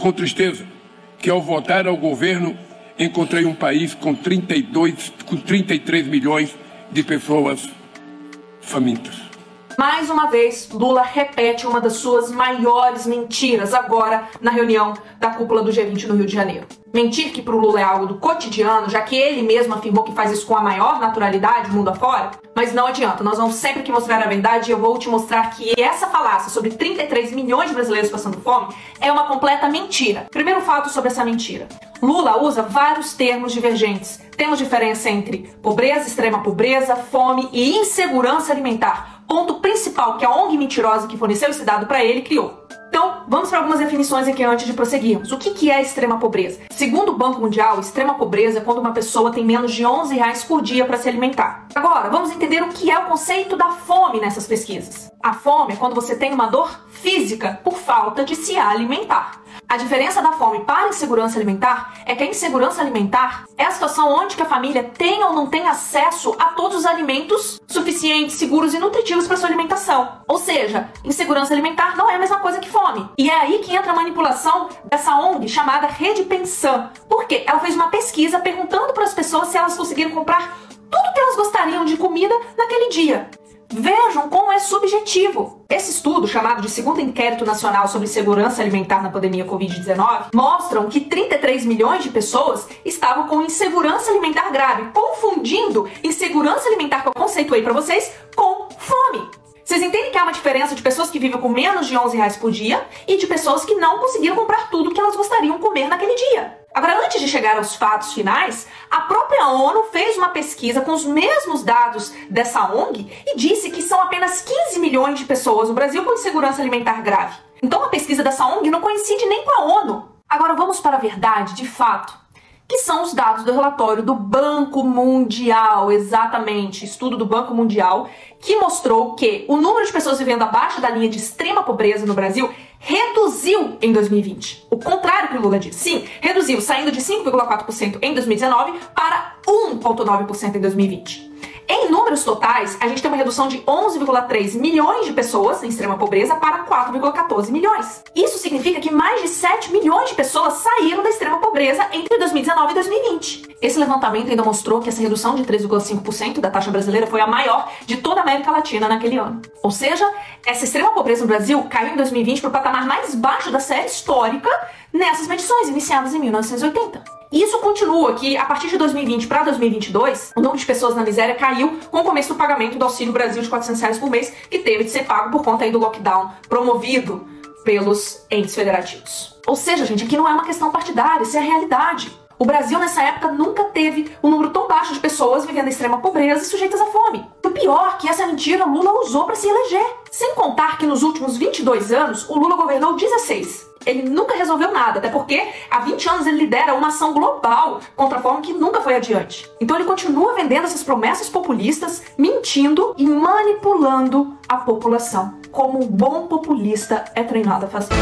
com tristeza que ao votar ao governo encontrei um país com 33 milhões de pessoas famintas. Mais uma vez, Lula repete uma das suas maiores mentiras agora na reunião da cúpula do G20 no Rio de Janeiro. Mentir que para o Lula é algo do cotidiano, já que ele mesmo afirmou que faz isso com a maior naturalidade mundo afora, mas não adianta, nós vamos sempre que mostrar a verdade e eu vou te mostrar que essa falácia sobre 33 milhões de brasileiros passando fome é uma completa mentira. Primeiro fato sobre essa mentira. Lula usa vários termos divergentes. Temos diferença entre pobreza, extrema pobreza, fome e insegurança alimentar. Ponto principal que a ONG mentirosa que forneceu esse dado para ele criou. Então, vamos para algumas definições aqui antes de prosseguirmos. O que é extrema pobreza? Segundo o Banco Mundial, extrema pobreza é quando uma pessoa tem menos de R$11 por dia para se alimentar. Agora, vamos entender o que é o conceito da fome nessas pesquisas. A fome é quando você tem uma dor física por falta de se alimentar. A diferença da fome para a insegurança alimentar é que a insegurança alimentar é a situação onde que a família tem ou não tem acesso a todos os alimentos suficientes, seguros e nutritivos para sua alimentação. Ou seja, insegurança alimentar não é a mesma coisa que fome. E é aí que entra a manipulação dessa ONG chamada Rede Pensam. Por quê? Ela fez uma pesquisa perguntando para as pessoas se elas conseguiram comprar tudo que elas gostariam de comida naquele dia. Vejam como é subjetivo. Esse estudo, chamado de Segundo Inquérito Nacional sobre Segurança Alimentar na Pandemia Covid-19, mostram que 33 milhões de pessoas estavam com insegurança alimentar grave, confundindo insegurança alimentar, que eu conceituei para vocês, com fome. Vocês entendem que há uma diferença de pessoas que vivem com menos de R$11 por dia e de pessoas que não conseguiram comprar tudo que elas gostariam de comer naquele dia. Agora, antes de chegar aos fatos finais, a própria ONU fez uma pesquisa com os mesmos dados dessa ONG e disse que são apenas 15 milhões de pessoas no Brasil com insegurança alimentar grave. Então a pesquisa dessa ONG não coincide nem com a ONU. Agora vamos para a verdade, de fato, que são os dados do relatório do Banco Mundial, exatamente, estudo do Banco Mundial, que mostrou que o número de pessoas vivendo abaixo da linha de extrema pobreza no Brasil reduziu em 2020. O contrário que o Lula disse. Sim, reduziu, saindo de 5,4% em 2019 para 1,9% em 2020. Em números totais, a gente tem uma redução de 11,3 milhões de pessoas em extrema pobreza para 4,14 milhões. Isso significa que mais de 7 milhões de pessoas saíram da extrema pobreza entre 2019 e 2020. Esse levantamento ainda mostrou que essa redução de 3,5% da taxa brasileira foi a maior de toda a América Latina naquele ano. Ou seja, essa extrema pobreza no Brasil caiu em 2020 para o patamar mais baixo da série histórica nessas medições iniciadas em 1980. Isso continua que, a partir de 2020 para 2022, o número de pessoas na miséria caiu com o começo do pagamento do Auxílio Brasil de R$400 por mês, que teve de ser pago por conta aí do lockdown promovido pelos entes federativos. Ou seja, gente, aqui não é uma questão partidária, isso é a realidade. O Brasil, nessa época, nunca teve um número tão baixo de pessoas vivendo em extrema pobreza e sujeitas à fome. O pior é que essa mentira Lula usou para se eleger. Sem contar que nos últimos 22 anos, o Lula governou 16. Ele nunca resolveu nada, até porque há 20 anos ele lidera uma ação global contra a fome que nunca foi adiante. Então ele continua vendendo essas promessas populistas, mentindo e manipulando a população, como um bom populista é treinado a fazer.